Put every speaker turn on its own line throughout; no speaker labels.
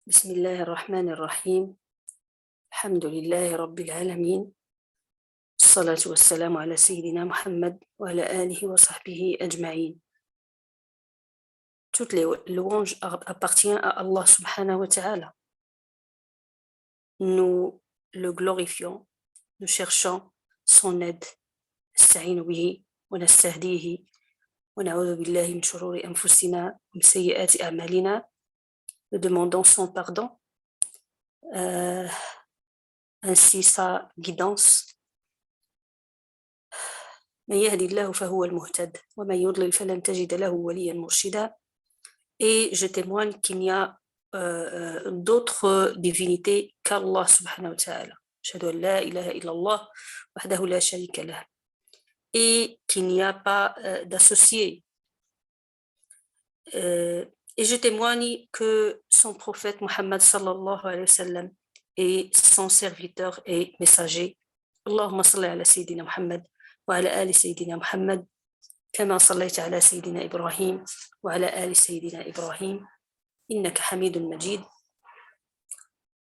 بسم الله الرحمن الرحيم. الحمد لله رب العالمين، الصلاة والسلام على سيدنا محمد وعلى آله وصحبه أجمعين. Toutes les louanges appartiennent à Allah subhanahu wa ta'ala. Nous le glorifions, nous cherchons son aide. نستعين به ونستهديه ونعوذ بالله من شرور أنفسنا ومن سيئات أعمالنا. Nous demandons son pardon, ainsi sa guidance. من يهدي الله فهو المهتد ومن يضلل فلن تجد له وليا مرشدا. Et je témoigne qu'il n'y a d'autres divinités qu'Allah subhanahu wa ta'ala. Ashhadu an la ilaha illallah wahdahu la sharika lah. Et qu'il n'y a pas d'associé. Et je témoigne que son prophète Muhammad sallallahu alayhi wa sallam est son serviteur et messager. Allahumma salli ala sayyidina Muhammad wa ala ali sayyidina Muhammad كما صليت على سيدنا إبراهيم وعلى آل سيدنا إبراهيم إنك حميد مجيد.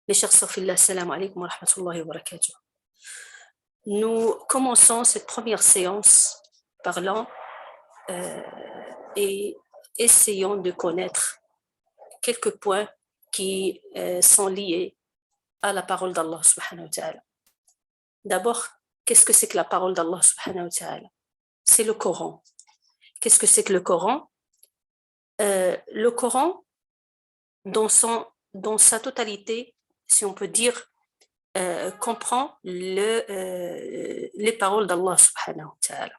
Mes chers sophiles, assalamu alaikum wa rahmatullahi wa barakatuh. Nous commençons cette première séance parlant et essayons de connaître quelques points qui sont liés à la parole d'Allah subhanahu wa ta'ala. D'abord, qu'est-ce que c'est que la parole d'Allah subhanahu wa ta'ala? C'est le Coran. Qu'est-ce que c'est que le Coran? Le Coran, dans sa totalité, si on peut dire, comprend les paroles d'Allah subhanahu wa ta'ala,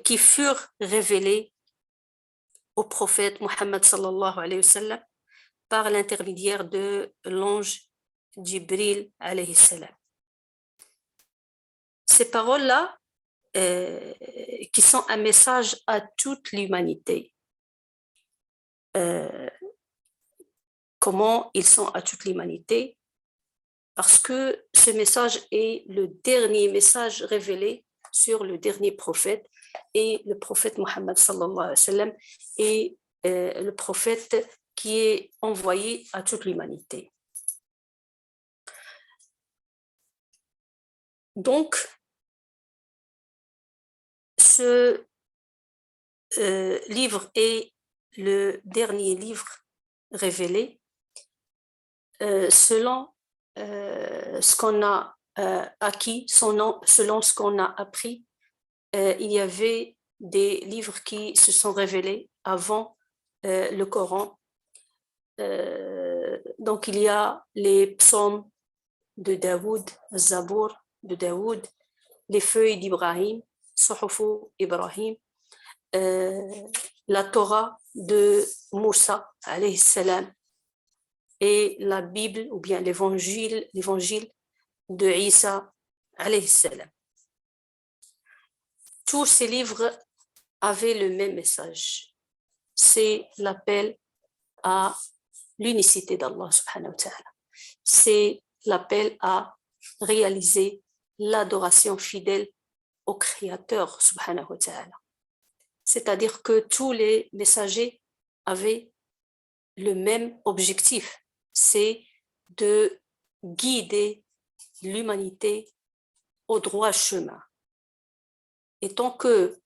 qui furent révélées au prophète Muhammad sallallahu alayhi wa sallam par l'intermédiaire de l'ange Jibril alayhi salam. Ces paroles-là, qui sont un message à toute l'humanité. Comment ils sont à toute l'humanité? Parce que ce message est le dernier message révélé sur le dernier prophète, et le prophète Muhammad sallallahu alayhi wa sallam est le prophète qui est envoyé à toute l'humanité. Donc, ce livre est le dernier livre révélé selon ce qu'on a acquis, selon ce qu'on a appris. Il y avait des livres qui se sont révélés avant le Coran. Donc il y a les psaumes de Daoud, Zabour de Daoud, les feuilles d'Ibrahim, Suhufu Ibrahim, la Torah de Moussa alayhi salam, et la Bible ou bien l'évangile de Isa alayhi salam. Tous ces livres avaient le même message, c'est l'appel à l'unicité d'Allah subhanahu wa ta'ala, c'est l'appel à réaliser l'adoration fidèle au Créateur subhanahu wa ta'ala. C'est-à-dire que tous les messagers avaient le même objectif, c'est de guider l'humanité au droit chemin. Et tant que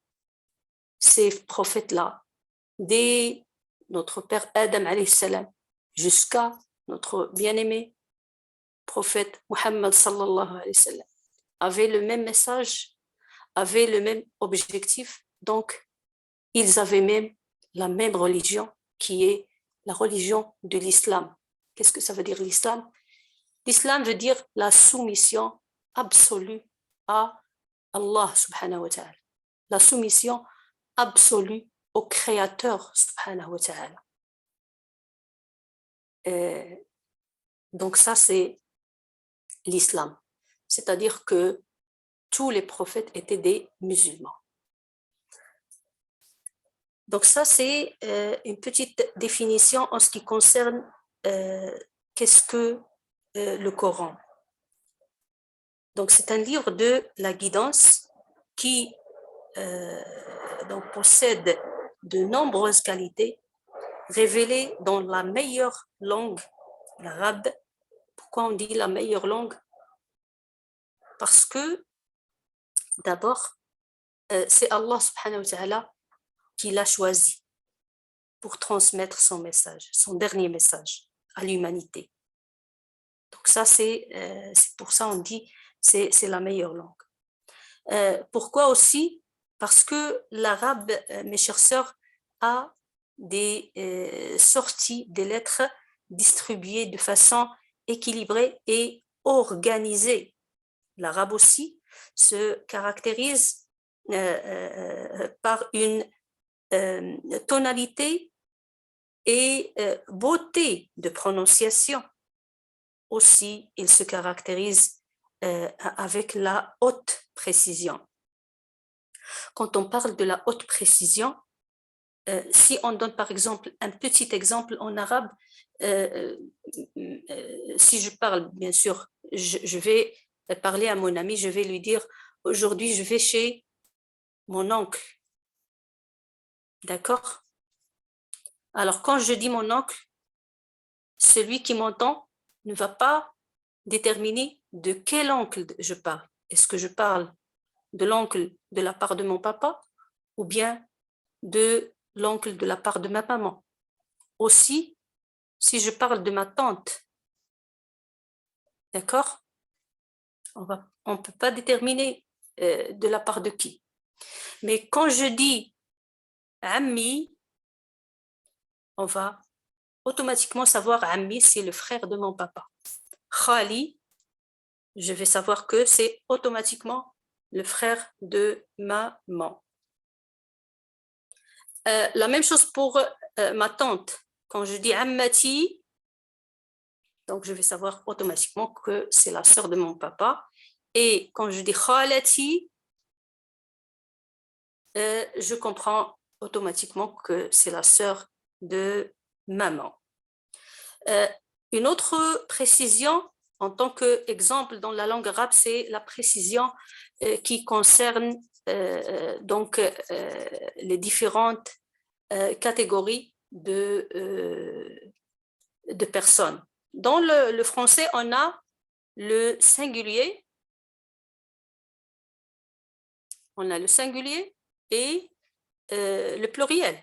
ces prophètes-là, dès notre père Adam alayhi salam jusqu'à notre bien-aimé prophète Muhammad sallallahu alayhi wa sallam, avaient le même message, avaient le même objectif, donc ils avaient même la même religion qui est la religion de l'islam. Qu'est-ce que ça veut dire l'islam? L'islam veut dire la soumission absolue à Allah subhanahu wa ta'ala, la soumission absolue au Créateur subhanahu wa ta'ala. Donc ça c'est l'islam, c'est-à-dire que tous les prophètes étaient des musulmans. Donc ça, c'est une petite définition en ce qui concerne qu'est-ce que le Coran. Donc c'est un livre de la guidance qui donc possède de nombreuses qualités, révélé dans la meilleure langue, l'arabe. Pourquoi on dit la meilleure langue? Parce que d'abord, c'est Allah subhanahu wa ta'ala qui l'a choisi pour transmettre son message, son dernier message à l'humanité. Donc ça, c'est pour ça on dit c'est la meilleure langue. Pourquoi aussi? Parce que l'arabe, mes chers sœurs, a des sorties des lettres distribuées de façon équilibrée et organisée. L'arabe aussi se caractérise par une tonalité et beauté de prononciation. Aussi, il se caractérise avec la haute précision. Quand on parle de la haute précision, si on donne par exemple un petit exemple en arabe, si je parle, bien sûr, je vais parler à mon ami, je vais lui dire aujourd'hui je vais chez mon oncle. D'accord? Alors quand je dis mon oncle, celui qui m'entend ne va pas déterminer de quel oncle je parle. Est-ce que je parle de l'oncle de la part de mon papa ou bien de l'oncle de la part de ma maman? Aussi, si je parle de ma tante, d'accord? On ne peut pas déterminer de la part de qui. Mais quand je dis Ammi, on va automatiquement savoir Ammi, c'est le frère de mon papa. Khali, je vais savoir que c'est automatiquement le frère de ma maman. La même chose pour ma tante. Quand je dis Ammati, donc je vais savoir automatiquement que c'est la sœur de mon papa. Et quand je dis Khalati, je comprends automatiquement que c'est la sœur de maman. Une autre précision, en tant qu'exemple dans la langue arabe, c'est la précision qui concerne donc les différentes catégories de personnes. Dans le français, on a le singulier, et le pluriel.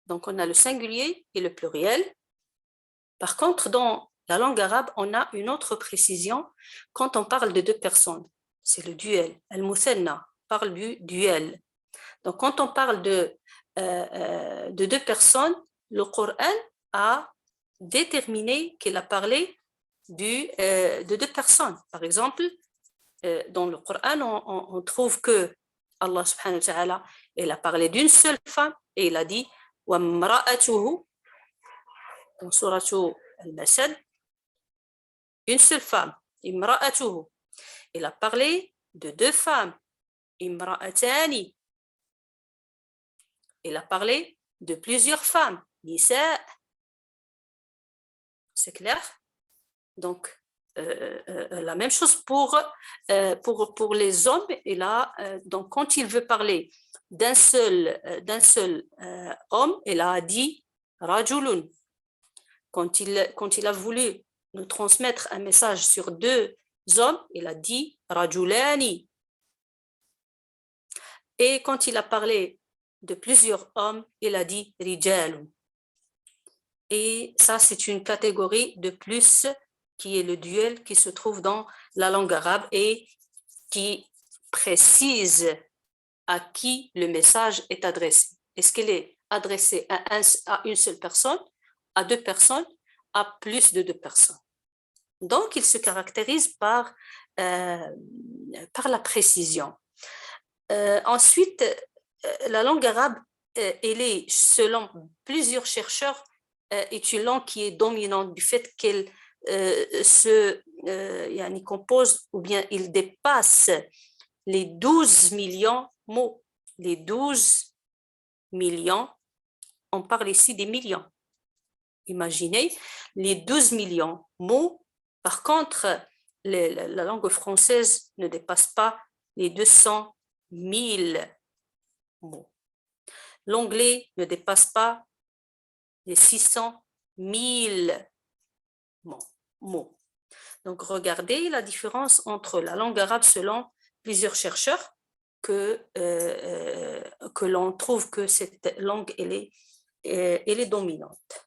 Donc, on a le singulier et le pluriel. Par contre, dans la langue arabe, on a une autre précision quand on parle de deux personnes. C'est le duel. Al-Muthanna parle du duel. Donc, quand on parle de deux personnes, le Coran a déterminé qu'il a parlé de deux personnes. Par exemple, dans le Coran, on trouve que Allah subhanahu wa ta'ala, il a parlé d'une seule femme et il a dit وَامْرَأَتُهُ dans Surah Al-Masad, une seule femme, imra'atuhu. Il a parlé de deux femmes, imra'atani. Il a parlé de plusieurs femmes, nisa. C'est clair? Donc, la même chose pour les hommes. Et là, donc, quand il veut parler d'un seul homme, il a dit rajulun. Quand il a voulu nous transmettre un message sur deux hommes, il a dit rajulani. Et quand il a parlé de plusieurs hommes, il a dit rijalun. Et ça, c'est une catégorie de plus qui est le duel qui se trouve dans la langue arabe et qui précise à qui le message est adressé. Est-ce qu'il est adressé à une seule personne, à deux personnes, à plus de deux personnes? Donc, il se caractérise par la précision. Ensuite, la langue arabe, elle est, selon plusieurs chercheurs, est une langue qui est dominante du fait qu'elle compose, ou bien il dépasse les 12 millions de mots. Les 12 millions, on parle ici des millions. Imaginez, les 12 millions de mots. Par contre, la langue française ne dépasse pas les 200 000 mots. L'anglais ne dépasse pas les 600 000 mots. Donc, regardez la différence entre la langue arabe selon plusieurs chercheurs que l'on trouve que cette langue, elle est dominante.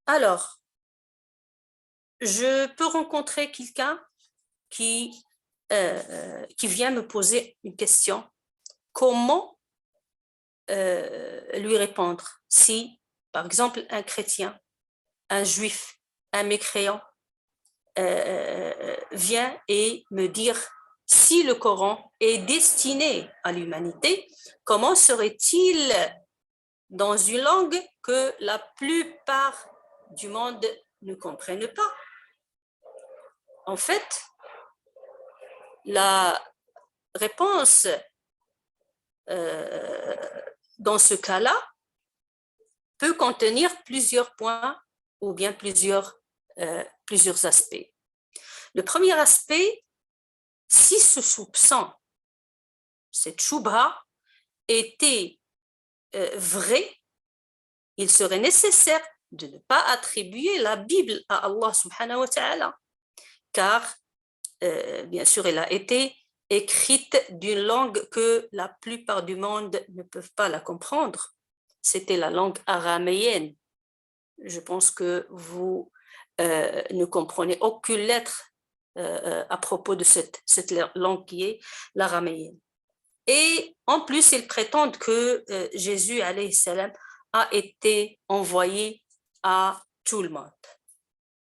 Alors, je peux rencontrer quelqu'un qui vient me poser une question. Comment lui répondre si, par exemple, un chrétien, un juif, un mécréant vient et me dire si le Coran est destiné à l'humanité, comment serait-il dans une langue que la plupart du monde ne comprennent pas? En fait, la réponse dans ce cas-là peut contenir plusieurs points ou bien plusieurs aspects. Le premier aspect, si ce soupçon, cette choubha, était vrai, il serait nécessaire de ne pas attribuer la Bible à Allah subhanahu wa ta'ala, car bien sûr elle a été écrite d'une langue que la plupart du monde ne peuvent pas la comprendre. C'était la langue araméenne. Je pense que vous ne comprenez aucune lettre à propos de cette langue qui est l'araméenne. Et en plus, ils prétendent que Jésus, alayhi salam, a été envoyé à tout le monde.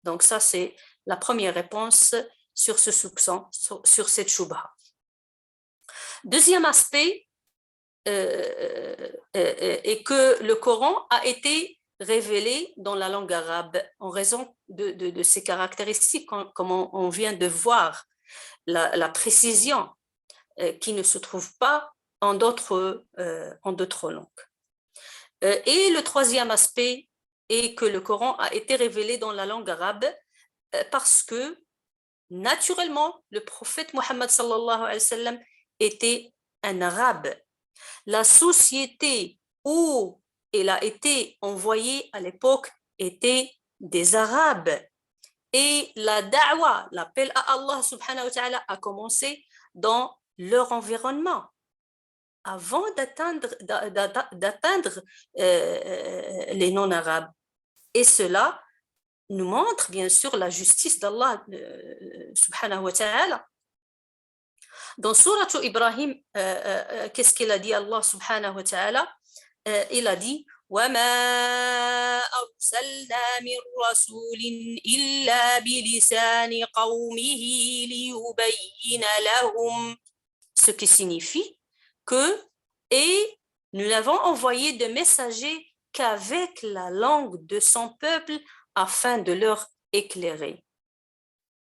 Donc ça, c'est la première réponse sur ce soupçon, sur cette choubha. Deuxième aspect est que le Coran a été révélé dans la langue arabe en raison de ses caractéristiques, comme on vient de voir, la précision qui ne se trouve pas en d'autres langues. Et le troisième aspect est que le Coran a été révélé dans la langue arabe parce que naturellement, le prophète Mohammed sallallahu alayhi wa sallam était un arabe. La société où il a été envoyé à l'époque était des arabes. Et la da'wa, l'appel à Allah subhanahu wa ta'ala, a commencé dans leur environnement avant d'atteindre les non-arabes. Et cela nous montre bien sûr la justice d'Allah subhanahu wa ta'ala. Dans Surah Ibrahim, qu'est-ce qu'il a dit Allah subhanahu wa ta'ala? Il a dit وَمَا أَرْسَلْنَا مِنْ رَسُولٍ إِلَّا بِلِسَانِ قَوْمِهِ لِيُبَيِّنَ لَهُمْ, ce qui signifie que et nous n'avons envoyé de messagers qu'avec la langue de son peuple afin de leur éclairer.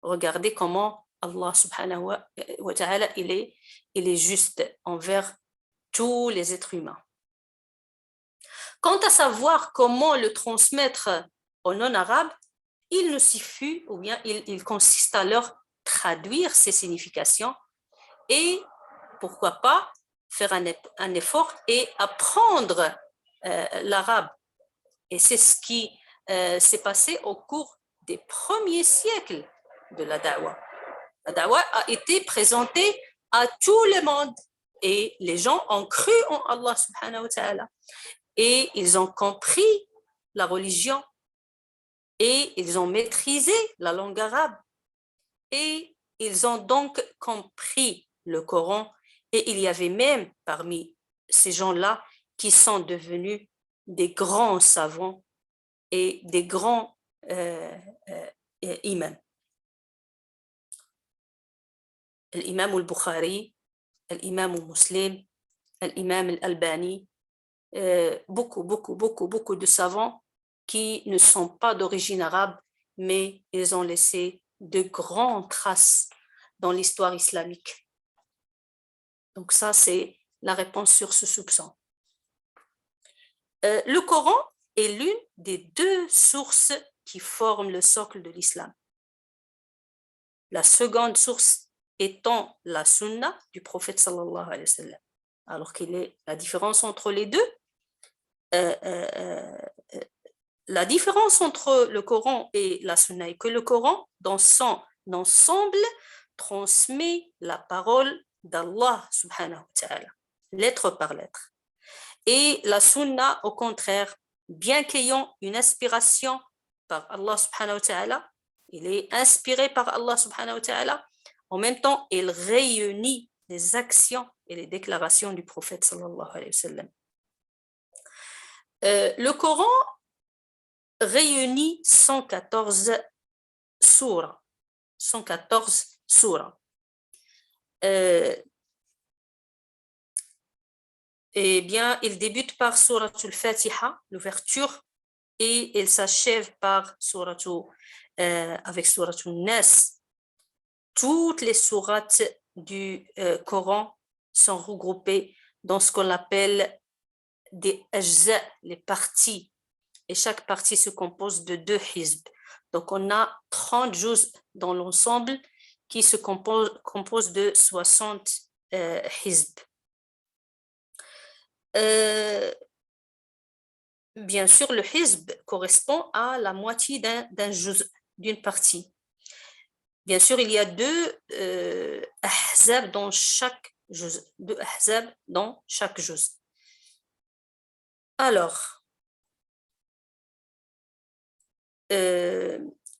Regardez comment Allah subhanahu wa ta'ala il est juste envers tous les êtres humains. Quant à savoir comment le transmettre aux non-arabes, il ne suffit, ou bien il consiste à leur traduire ces significations et pourquoi pas faire un effort et apprendre l'arabe. Et c'est ce qui s'est passé au cours des premiers siècles de la da'wa. La da'wa a été présentée à tout le monde et les gens ont cru en Allah subhanahu wa ta'ala et ils ont compris la religion et ils ont maîtrisé la langue arabe et ils ont donc compris le Coran et il y avait même parmi ces gens-là qui sont devenus des grands savants et des grands imams. L'imam al-Bukhari, l'imam al-Muslim, l'imam al-Albani, beaucoup de savants qui ne sont pas d'origine arabe, mais ils ont laissé de grandes traces dans l'histoire islamique. Donc ça, c'est la réponse sur ce soupçon. Le Coran est l'une des deux sources qui forment le socle de l'islam. La seconde source étant la sunna du prophète sallallahu alayhi wa sallam. Alors quelle est la différence entre les deux? la différence entre le Coran et la Sunna est que le Coran, dans son ensemble, transmet la parole d'Allah subhanahu wa ta'ala, lettre par lettre. Et la Sunna, au contraire, bien qu'ayant une inspiration par Allah subhanahu wa ta'ala, il est inspiré par Allah subhanahu wa ta'ala, en même temps, il réunit les actions et les déclarations du prophète sallallahu alayhi wa sallam. Le Coran réunit 114 sourates. 114 sourates. Eh bien, il débute par Suratul Fatiha, l'ouverture, et il s'achève par avec Suratul Nas. Toutes les sourates du Coran sont regroupées dans ce qu'on appelle des ajza, les parties. Et chaque partie se compose de 2 hizb. Donc, on a 30 juz dans l'ensemble qui se compose de 60 hizb. Bien sûr, le hizb correspond à la moitié d'un juz, d'une partie. Bien sûr, il y a 2 ahzab dans chaque juz. 2 ahzab dans chaque juz. Alors,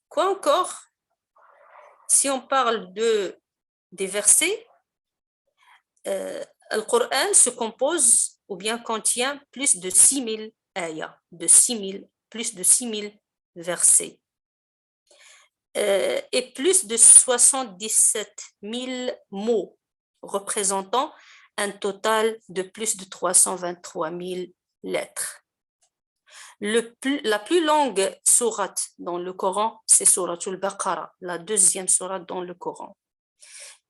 quoi encore? Si on parle des versets, le Coran se compose ou bien contient plus de 6000 ayats, plus de 6000 versets. Et plus de 77 000 mots, représentant un total de plus de 323 000 lettres. La plus longue sourate dans le Coran, c'est Suratul Baqarah, la 2e sourate dans le Coran.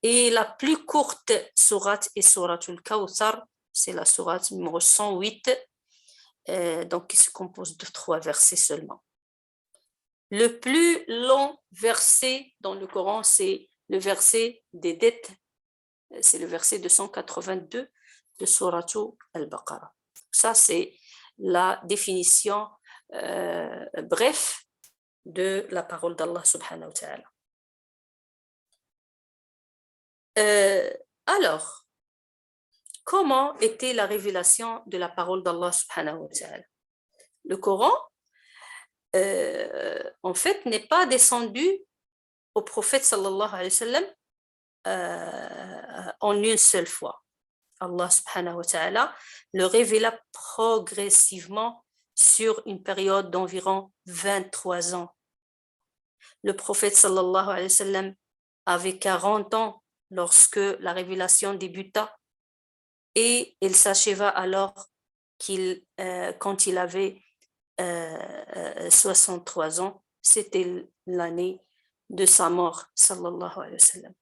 Et la plus courte sourate est Suratul Kawthar, c'est la sourate numéro 108, donc qui se compose de 3 versets seulement. Le plus long verset dans le Coran, c'est le verset des dettes, c'est le verset 282 de Suratul Al-Baqarah. Ça, c'est la définition bref de la parole d'Allah subhanahu wa ta'ala. Alors, comment était la révélation de la parole d'Allah subhanahu wa ta'ala? Le Coran, en fait, n'est pas descendu au prophète sallallahu alayhi wa sallam en une seule fois. Allah subhanahu wa ta'ala le révéla progressivement sur une période d'environ 23 ans. Le prophète sallallahu alayhi wa sallam avait 40 ans lorsque la révélation débuta et il s'acheva alors quand il avait 63 ans, c'était l'année de sa mort sallallahu alayhi wa sallam.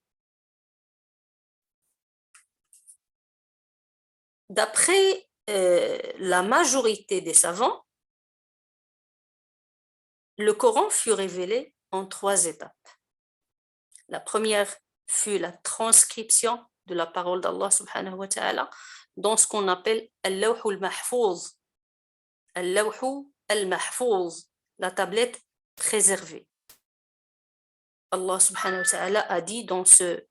D'après la majorité des savants, le Coran fut révélé en 3 étapes. La première fut la transcription de la parole d'Allah subhanahu wa ta'ala dans ce qu'on appelle al-lawh al-mahfouz. Al-lawh al-mahfouz, la tablette préservée. Allah subhanahu wa ta'ala a dit dans ce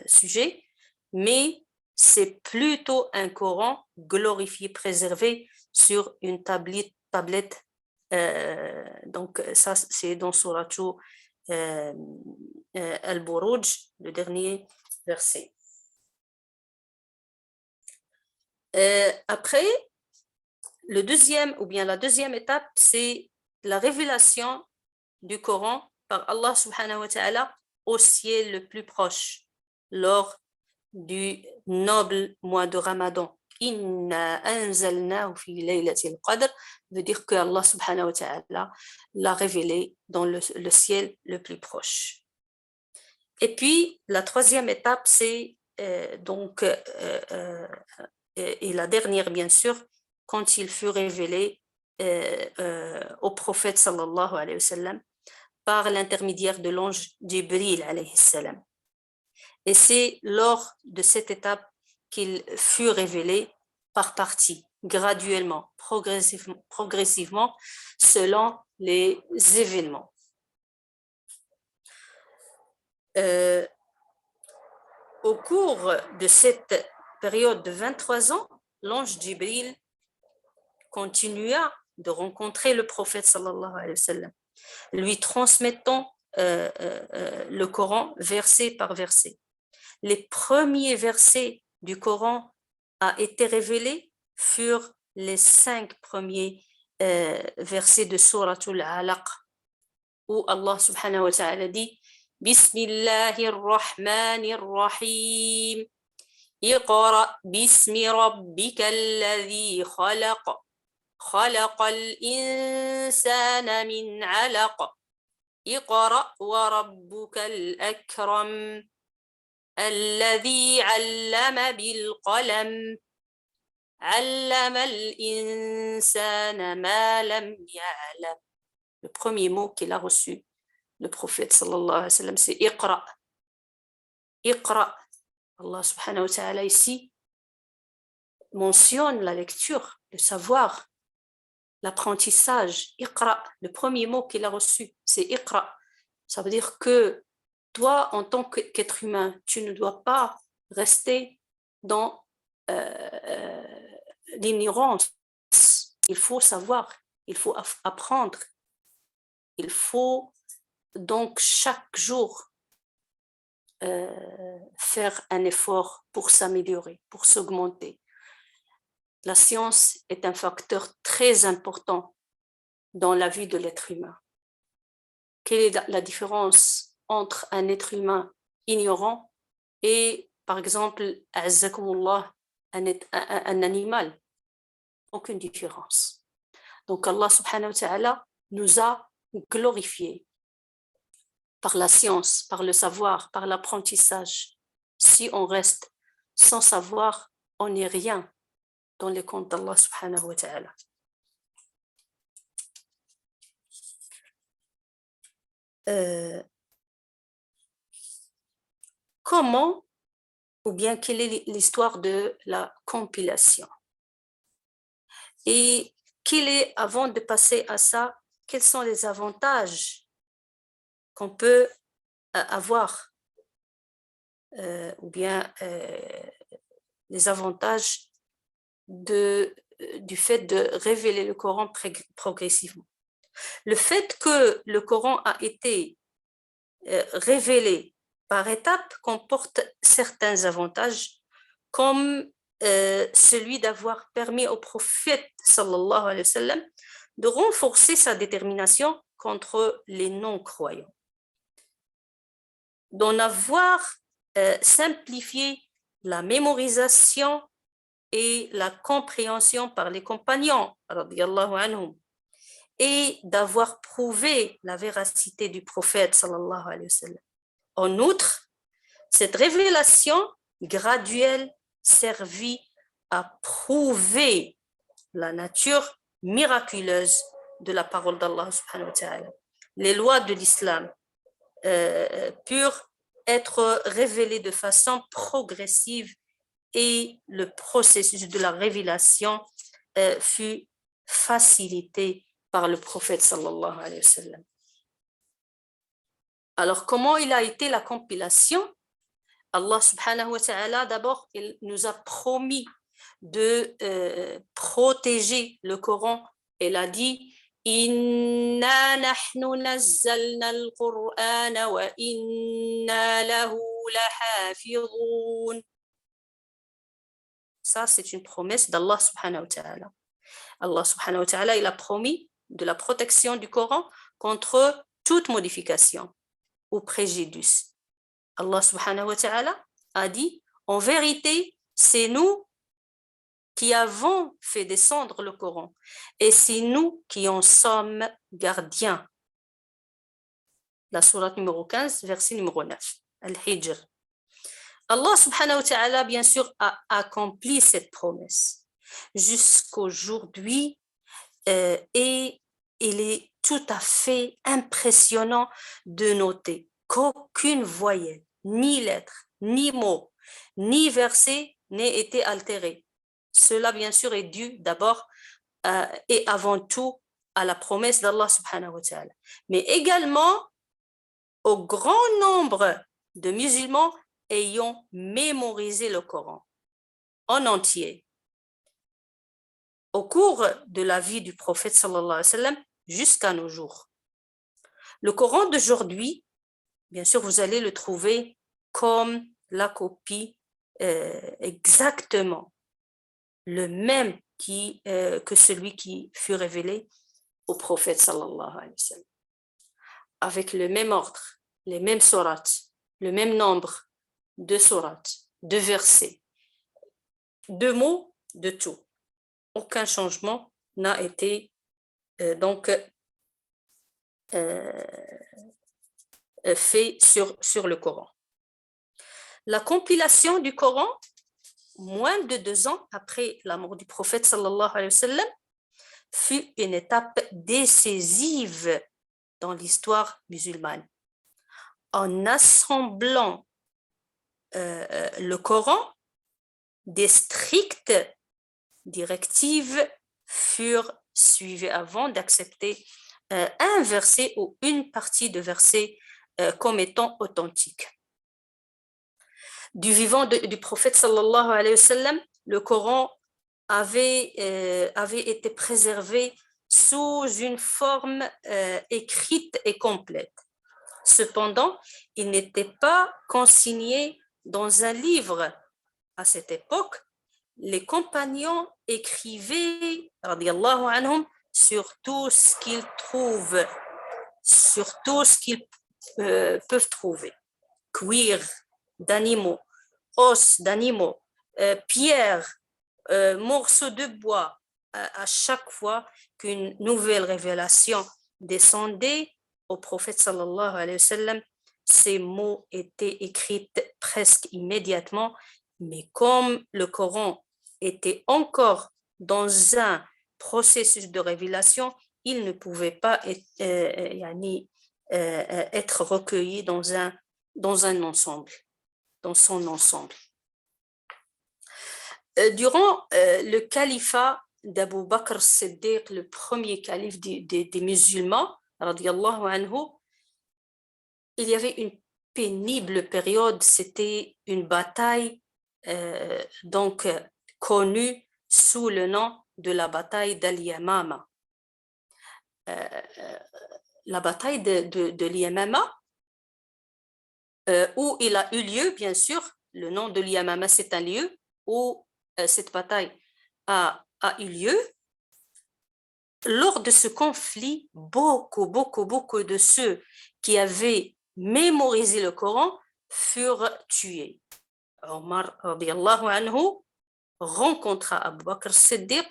sujet, mais c'est plutôt un Coran glorifié, préservé sur une tablette. Donc ça, c'est dans Suratul Al-Buruj, le dernier verset. Après, la deuxième étape, c'est la révélation du Coran par Allah subhanahu wa ta'ala au ciel le plus proche lors du noble mois de Ramadan. Inna anzalnahu fi laylatil qadr veut dire que Allah subhanahu wa ta'ala l'a révélé dans le ciel le plus proche. Et puis la troisième étape, c'est et la dernière bien sûr, quand il fut révélé au prophète sallallahu alayhi wa sallam par l'intermédiaire de l'ange Jibril alayhi salam. Et c'est lors de cette étape qu'il fut révélé par partie. graduellement, progressivement selon les événements. Au cours de cette période de 23 ans, l'ange Jibril continua de rencontrer le prophète sallallahu alayhi wa sallam, lui transmettant le Coran verset par verset. Les premiers versets du Coran a été révélés furent les 5 premiers versets de Suratul Alaq, où Allah subhanahu wa ta'ala dit Bismillahir Rahmanir Rahim Iqra bismi rabbika alladhi khalaq khalaqal insana min 'alaq Iqra wa rabbukal akram الذي علم بالقلم علم الإنسان ما لم يعلم. Le premier mot qu'il a reçu, le prophète sallallahu alayhi wa sallam, c'est Iqra. Iqra. Allah subhanahu wa ta'ala ici mentionne la lecture, le savoir, l'apprentissage. Iqra. Le premier mot qu'il a reçu, c'est Iqra. Ça veut dire que toi, en tant qu'être humain, tu ne dois pas rester dans l'ignorance. Il faut savoir, il faut apprendre. Il faut donc chaque jour faire un effort pour s'améliorer, pour s'augmenter. La science est un facteur très important dans la vie de l'être humain. Quelle est la différence entre un être humain ignorant et, par exemple, un animal? Aucune différence. Donc Allah subhanahu wa ta'ala nous a glorifiés par la science, par le savoir, par l'apprentissage. Si on reste sans savoir, on n'est rien dans les comptes d'Allah subhanahu wa ta'ala. Comment, ou bien quelle est l'histoire de la compilation? Et avant de passer à ça, quels sont les avantages qu'on peut avoir, ou bien les avantages du fait de révéler le Coran progressivement? Le fait que le Coran a été révélé par étapes comporte certains avantages, comme celui d'avoir permis au prophète sallallahu alayhi wa sallam de renforcer sa détermination contre les non-croyants, d'en avoir simplifié la mémorisation et la compréhension par les compagnons radiyallahu anhum, et d'avoir prouvé la véracité du prophète sallallahu alayhi wa sallam. En outre, cette révélation graduelle servit à prouver la nature miraculeuse de la parole d'Allah subhanahu wa ta'ala. Les lois de l'islam purent être révélées de façon progressive et le processus de la révélation fut facilité par le prophète sallallahu alayhi wa sallam. Alors, comment il a été la compilation? Allah subhanahu wa ta'ala, d'abord, il nous a promis de protéger le Coran. Il a dit Inna nahnu nazzalna al-Qur'ana wa inna lahu lahafidhun. Ça, c'est une promesse d'Allah subhanahu wa ta'ala. Allah subhanahu wa ta'ala, il a promis de la protection du Coran contre toute modification ou préjudice. Allah subhanahu wa ta'ala a dit, en vérité, c'est nous qui avons fait descendre le Coran et c'est nous qui en sommes gardiens. La sourate numéro 15, verset numéro 9, Al-Hijr. Allah subhanahu wa ta'ala, bien sûr, a accompli cette promesse jusqu'aujourd'hui, et il est tout à fait impressionnant de noter qu'aucune voyelle, ni lettre, ni mot, ni verset n'ait été altéré. cela bien sûr est dû d'abord et avant tout à la promesse d'Allah subhanahu wa ta'ala, mais également au grand nombre de musulmans ayant mémorisé le Coran en entier au cours de la vie du prophète sallallahu alayhi wa sallam jusqu'à nos jours. Le Coran d'aujourd'hui, bien sûr, vous allez le trouver comme la copie exactement le même que celui qui fut révélé au prophète sallallahu alayhi wa sallam, avec le même ordre, les mêmes sourates, le même nombre de sourates, de versets, de mots, de tout. Aucun changement n'a été fait sur le Coran. La compilation du Coran, moins de 2 ans après la mort du prophète sallallahu alayhi wa sallam, fut une étape décisive dans l'histoire musulmane. En assemblant le Coran, des strictes directives furent suivies avant d'accepter un verset ou une partie de verset comme étant authentique. Du vivant du prophète sallallahu alayhi wa sallam, le Coran avait été préservé sous une forme écrite et complète. Cependant, il n'était pas consigné dans un livre. À cette époque, les compagnons écrivaient, radiyallahu anhum, sur tout ce qu'ils trouvent, sur tout ce qu'ils peuvent trouver. Cuir d'animaux, os d'animaux, pierres, morceaux de bois. À chaque fois qu'une nouvelle révélation descendait au prophète sallallahu alayhi wa sallam, ces mots étaient écrits presque immédiatement, mais comme le Coran était encore dans un processus de révélation, il ne pouvait pas être recueilli dans un ensemble, dans son ensemble. Durant le califat d'Abu Bakr as-Siddiq, le premier calife des musulmans, radiyallahu anhu, il y avait une pénible période, c'était une bataille connue sous le nom de la bataille d'Al-Yamama. La bataille de l'Yamama, où il a eu lieu, bien sûr, le nom de l'Yamama, c'est un lieu où cette bataille a eu lieu. Lors de ce conflit, beaucoup de ceux qui avaient mémorisé le Coran furent tués. Omar radiyallahu anhu rencontra Abu Bakr as-Siddiq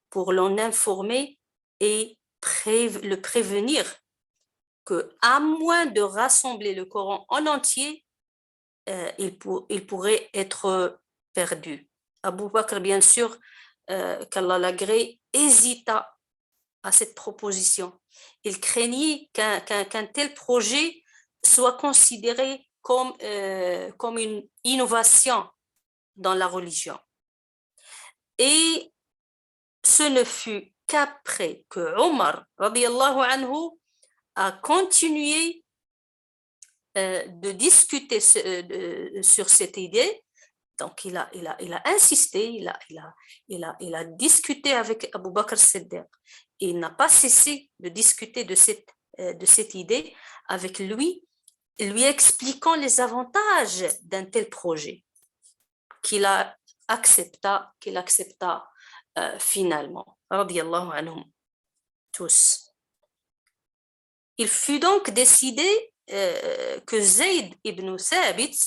pour l'en informer et le prévenir qu'à moins de rassembler le Coran en entier, il pourrait être perdu. Abu Bakr, bien sûr, qu'Allah l'agrée, hésita à cette proposition. Il craignait qu'un tel projet soit considéré comme une innovation dans la religion. Et ce ne fut qu'après que Omar radiyallahu anhu a continué de discuter sur cette idée. Donc il a insisté, il a discuté avec Abu Bakr as-Siddiq. Il n'a pas cessé de discuter de cette idée avec lui expliquant les avantages d'un tel projet qu'il accepta finalement. Radiyallahu anhum tous. Il fut donc décidé que Zayd ibn Thabit,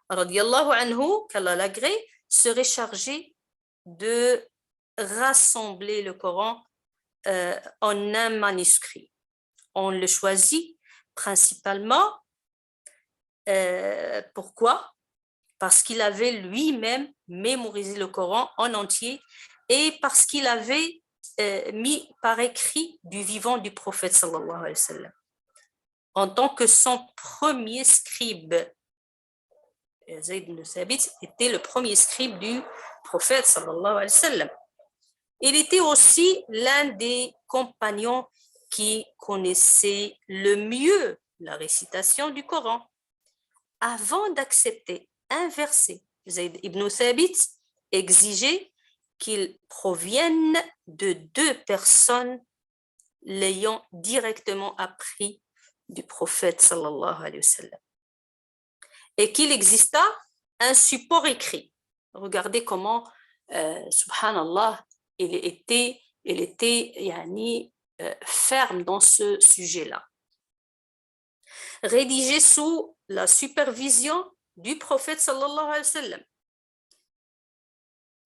radiyallahu anhu, qu'Allah l'agrée, serait chargé de rassembler le Coran en un manuscrit. On le choisit principalement. Pourquoi? Parce qu'il avait lui-même mémorisé le Coran en entier et parce qu'il avait mis par écrit du vivant du prophète sallallahu alayhi wa sallam. En tant que son premier scribe, Zayd ibn Thabit était le premier scribe du prophète sallallahu alayhi wa sallam. Il était aussi l'un des compagnons qui connaissait le mieux la récitation du Coran. Avant d'accepter un verset, Zayd ibn Thabit exigeait qu'il provienne de 2 personnes l'ayant directement appris du prophète sallallahu alayhi wa sallam. Et qu'il exista un support écrit. Regardez comment, subhanallah, il était ferme dans ce sujet-là. Rédigé sous la supervision du prophète sallallahu alayhi wa sallam.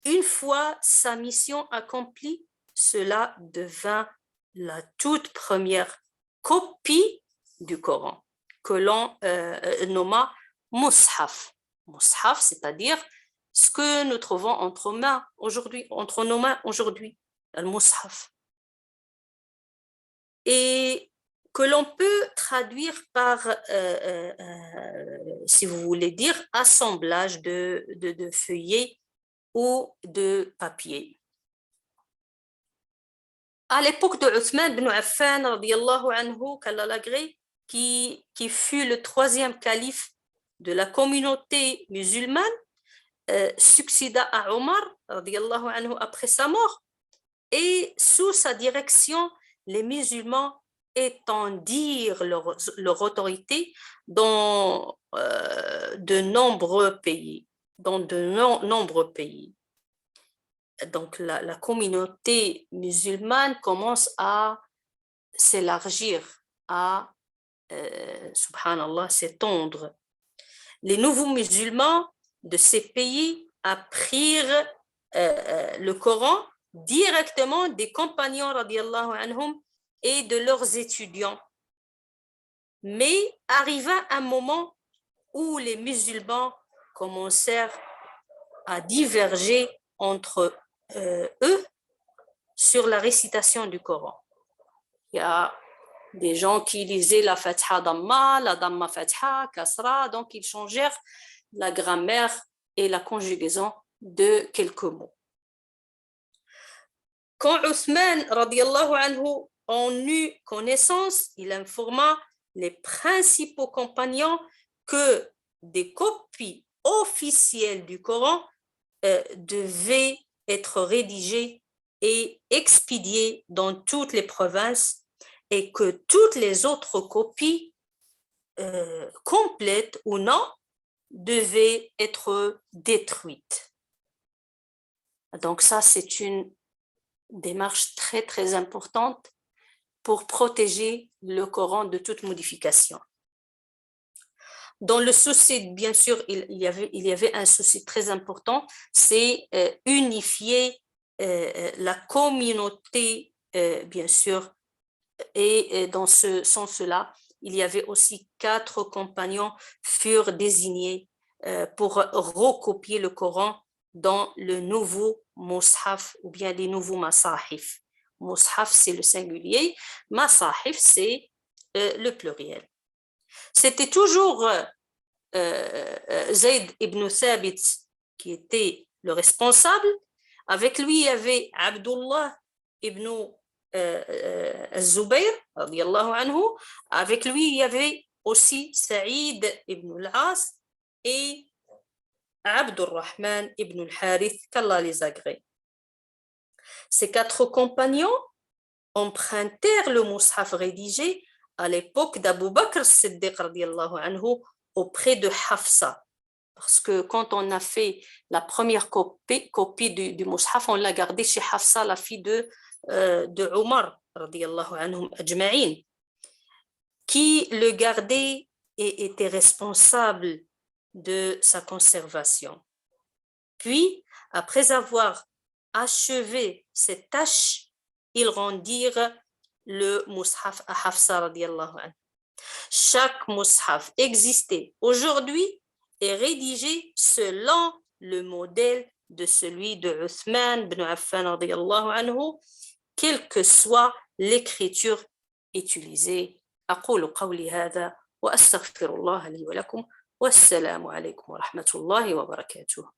Une fois sa mission accomplie, cela devint la toute première copie du Coran que l'on nomma Mus'haf. Mus'haf, c'est-à-dire ce que nous trouvons entre nos mains aujourd'hui, le Mus'haf. Et que l'on peut traduire par, si vous voulez dire, assemblage de feuillets ou de papier. À l'époque de Othman ibn Affan, radiyallahu anhu, qu'Allah l'agrée, qui fut le 3e calife de la communauté musulmane, succéda à Omar, radiyallahu anhu, après sa mort, et sous sa direction, les musulmans étendirent leur autorité dans de nombreux pays. Donc la communauté musulmane commence à s'élargir, à subhanallah, s'étendre. Les nouveaux musulmans de ces pays apprirent le Coran directement des compagnons radiyallahu anhum et de leurs étudiants. Mais arriva un moment où les musulmans commencèrent à diverger entre eux sur la récitation du Coran. Il y a des gens qui lisaient la fatha damma, la damma fatha, kasra, donc ils changèrent la grammaire et la conjugaison de quelques mots. Quand Othman radiyallahu anhu en eut connaissance, il informa les principaux compagnons que des copies officielles du Coran devaient être rédigées et expédiées dans toutes les provinces et que toutes les autres copies, complètes ou non, devaient être détruites. Donc ça, c'est une démarche très très importante pour protéger le Coran de toute modification. Dans le souci, bien sûr, il y avait un souci très important, c'est unifier la communauté, bien sûr, et dans ce sens-là, il y avait aussi 4 compagnons furent désignés pour recopier le Coran dans le nouveau Mus'haf ou bien les nouveaux Masahif. Mus'haf, c'est le singulier, Masahif, c'est le pluriel. C'était toujours Zayd ibn Thabit qui était le responsable. Avec lui, il y avait Abdullah ibn Zubayr, radiyallahu anhu. Avec lui, il y avait aussi Saïd ibn al-As et Abdurrahman ibn al-Harith, qu'Allah les agrée. Ces 4 compagnons empruntèrent le Mus'haf rédigé à l'époque d'Abu Bakr Siddiq radiyallahu anhu auprès de Hafsa. Parce que quand on a fait la première copie du Mus'haf, on l'a gardé chez Hafsa, la fille de Omar radiyallahu anhum ajma'in, qui le gardait et était responsable de sa conservation. Puis, après avoir achevé cette tâche, ils rendirent le Mus'haf à Hafsa radiyallahu anha. Chaque Mus'haf existait aujourd'hui est rédigé selon le modèle de celui de Othman ibn Affan radiyallahu anhu, quelle que soit l'écriture utilisée. أقول قولي هذا وأستغفر الله لي ولكم والسلام عليكم ورحمة الله وبركاته.